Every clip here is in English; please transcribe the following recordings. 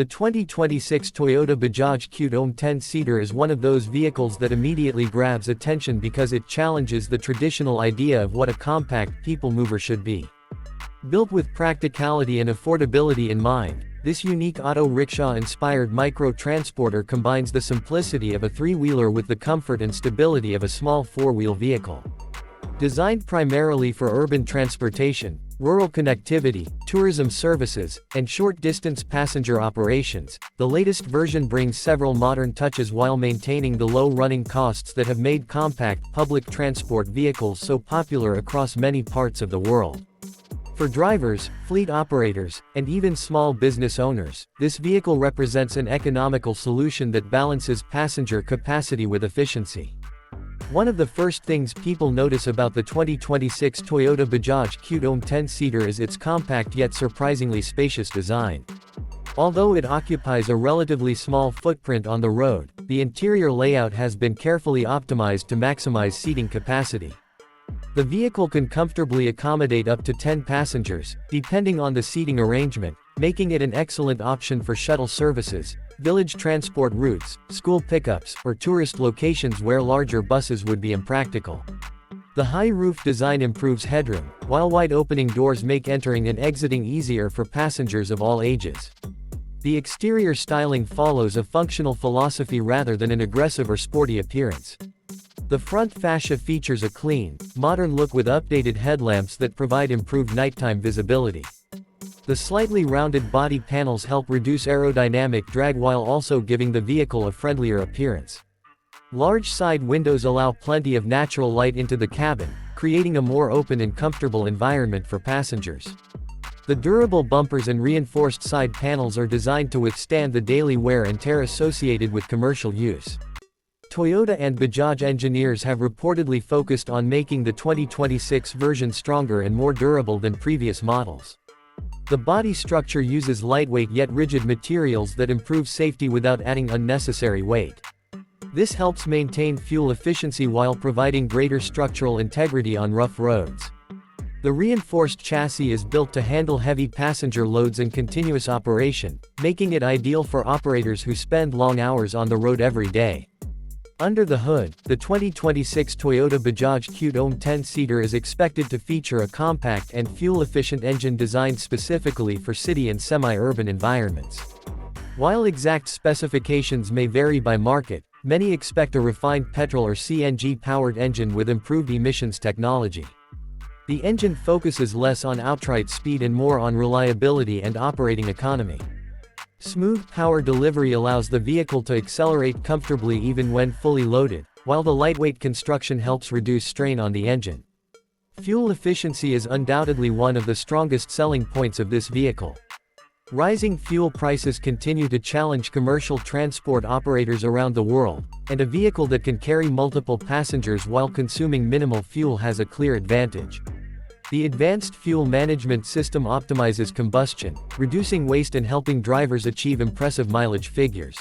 The 2026 Toyota Bajaj Qute OM 10-seater is one of those vehicles that immediately grabs attention because it challenges the traditional idea of what a compact people mover should be. Built with practicality and affordability in mind, this unique auto rickshaw-inspired micro-transporter combines the simplicity of a three-wheeler with the comfort and stability of a small four-wheel vehicle. Designed primarily for urban transportation, rural connectivity, tourism services, and short-distance passenger operations, the latest version brings several modern touches while maintaining the low running costs that have made compact public transport vehicles so popular across many parts of the world. For drivers, fleet operators, and even small business owners, this vehicle represents an economical solution that balances passenger capacity with efficiency. One of the first things people notice about the 2026 Toyota Bajaj Qute OM 10-seater is its compact yet surprisingly spacious design. Although it occupies a relatively small footprint on the road, the interior layout has been carefully optimized to maximize seating capacity. The vehicle can comfortably accommodate up to 10 passengers, depending on the seating arrangement, making it an excellent option for shuttle services, village transport routes, school pickups, or tourist locations where larger buses would be impractical. The high roof design improves headroom, while wide opening doors make entering and exiting easier for passengers of all ages. The exterior styling follows a functional philosophy rather than an aggressive or sporty appearance. The front fascia features a clean, modern look with updated headlamps that provide improved nighttime visibility. The slightly rounded body panels help reduce aerodynamic drag while also giving the vehicle a friendlier appearance. Large side windows allow plenty of natural light into the cabin, creating a more open and comfortable environment for passengers. The durable bumpers and reinforced side panels are designed to withstand the daily wear and tear associated with commercial use. Toyota and Bajaj engineers have reportedly focused on making the 2026 version stronger and more durable than previous models. The body structure uses lightweight yet rigid materials that improve safety without adding unnecessary weight. This helps maintain fuel efficiency while providing greater structural integrity on rough roads. The reinforced chassis is built to handle heavy passenger loads and continuous operation, making it ideal for operators who spend long hours on the road every day. Under the hood, the 2026 Toyota Bajaj Qute OM 10-seater is expected to feature a compact and fuel-efficient engine designed specifically for city and semi-urban environments. While exact specifications may vary by market, many expect a refined petrol or CNG-powered engine with improved emissions technology. The engine focuses less on outright speed and more on reliability and operating economy. Smooth power delivery allows the vehicle to accelerate comfortably even when fully loaded, while the lightweight construction helps reduce strain on the engine. Fuel efficiency is undoubtedly one of the strongest selling points of this vehicle. Rising fuel prices continue to challenge commercial transport operators around the world, and a vehicle that can carry multiple passengers while consuming minimal fuel has a clear advantage. The advanced fuel management system optimizes combustion, reducing waste and helping drivers achieve impressive mileage figures.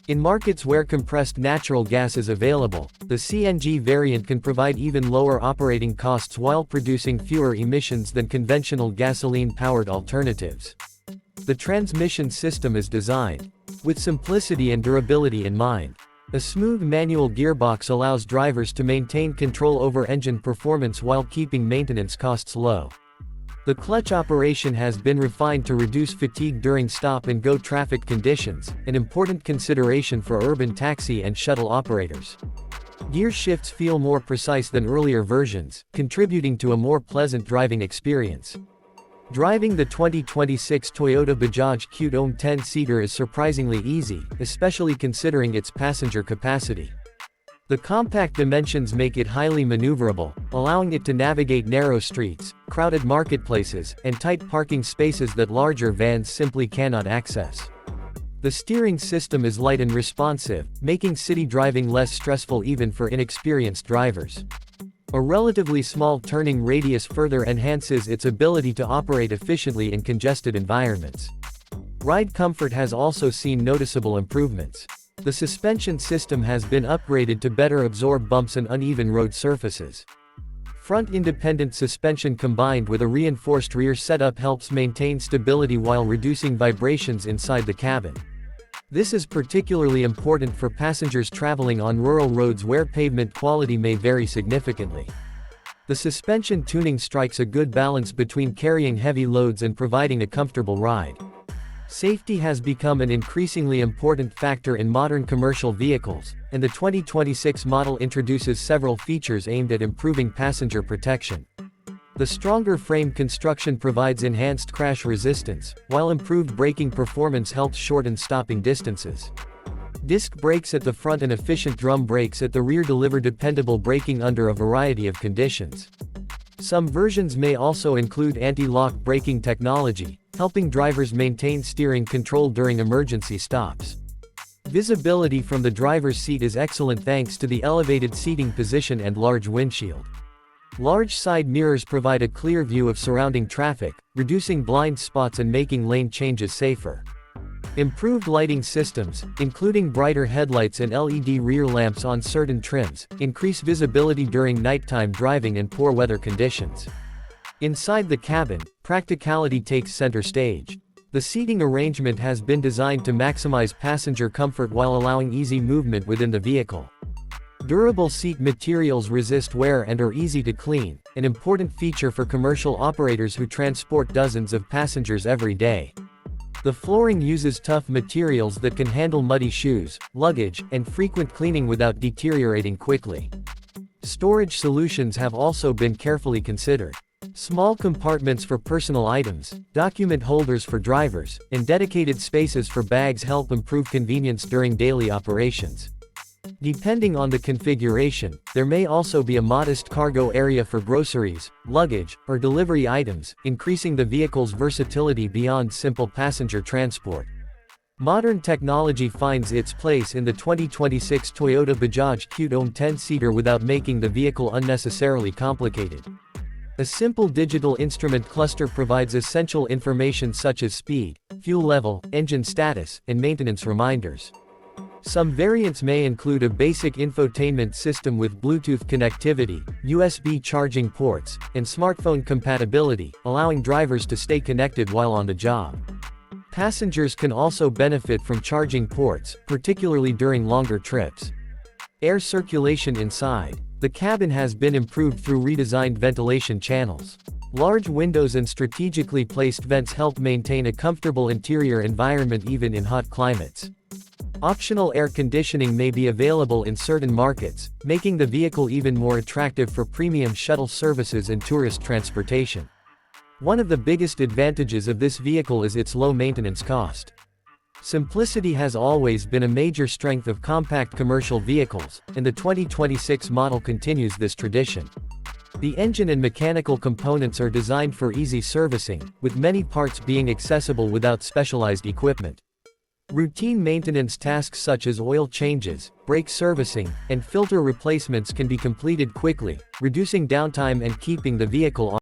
In markets where compressed natural gas is available, the CNG variant can provide even lower operating costs while producing fewer emissions than conventional gasoline-powered alternatives. The transmission system is designed with simplicity and durability in mind. A smooth manual gearbox allows drivers to maintain control over engine performance while keeping maintenance costs low. The clutch operation has been refined to reduce fatigue during stop-and-go traffic conditions, an important consideration for urban taxi and shuttle operators. Gear shifts feel more precise than earlier versions, contributing to a more pleasant driving experience. Driving the 2026 Toyota Bajaj Qute OM 10-seater is surprisingly easy, especially considering its passenger capacity. The compact dimensions make it highly maneuverable, allowing it to navigate narrow streets, crowded marketplaces, and tight parking spaces that larger vans simply cannot access. The steering system is light and responsive, making city driving less stressful even for inexperienced drivers. A relatively small turning radius further enhances its ability to operate efficiently in congested environments. Ride comfort has also seen noticeable improvements. The suspension system has been upgraded to better absorb bumps and uneven road surfaces. Front independent suspension combined with a reinforced rear setup helps maintain stability while reducing vibrations inside the cabin. This is particularly important for passengers traveling on rural roads where pavement quality may vary significantly. The suspension tuning strikes a good balance between carrying heavy loads and providing a comfortable ride. Safety has become an increasingly important factor in modern commercial vehicles, and the 2026 model introduces several features aimed at improving passenger protection. The stronger frame construction provides enhanced crash resistance, while improved braking performance helps shorten stopping distances. Disc brakes at the front and efficient drum brakes at the rear deliver dependable braking under a variety of conditions. Some versions may also include anti-lock braking technology, helping drivers maintain steering control during emergency stops. Visibility from the driver's seat is excellent thanks to the elevated seating position and large windshield. Large side mirrors provide a clear view of surrounding traffic, reducing blind spots and making lane changes safer. Improved lighting systems, including brighter headlights and LED rear lamps on certain trims, increase visibility during nighttime driving and poor weather conditions. Inside the cabin, practicality takes center stage. The seating arrangement has been designed to maximize passenger comfort while allowing easy movement within the vehicle. Durable seat materials resist wear and are easy to clean, an important feature for commercial operators who transport dozens of passengers every day. The flooring uses tough materials that can handle muddy shoes, luggage, and frequent cleaning without deteriorating quickly. Storage solutions have also been carefully considered. Small compartments for personal items, document holders for drivers, and dedicated spaces for bags help improve convenience during daily operations. Depending on the configuration, there may also be a modest cargo area for groceries, luggage, or delivery items, increasing the vehicle's versatility beyond simple passenger transport. Modern technology finds its place in the 2026 Toyota Bajaj Qute OM 10-seater without making the vehicle unnecessarily complicated. A simple digital instrument cluster provides essential information such as speed, fuel level, engine status, and maintenance reminders. Some variants may include a basic infotainment system with Bluetooth connectivity, USB charging ports, and smartphone compatibility, allowing drivers to stay connected while on the job. Passengers can also benefit from charging ports, particularly during longer trips. Air circulation inside. The cabin has been improved through redesigned ventilation channels. Large windows and strategically placed vents help maintain a comfortable interior environment even in hot climates. Optional air conditioning may be available in certain markets, making the vehicle even more attractive for premium shuttle services and tourist transportation. One of the biggest advantages of this vehicle is its low maintenance cost. Simplicity has always been a major strength of compact commercial vehicles, and the 2026 model continues this tradition. The engine and mechanical components are designed for easy servicing, with many parts being accessible without specialized equipment. Routine maintenance tasks such as oil changes, brake servicing, and filter replacements can be completed quickly, reducing downtime and keeping the vehicle on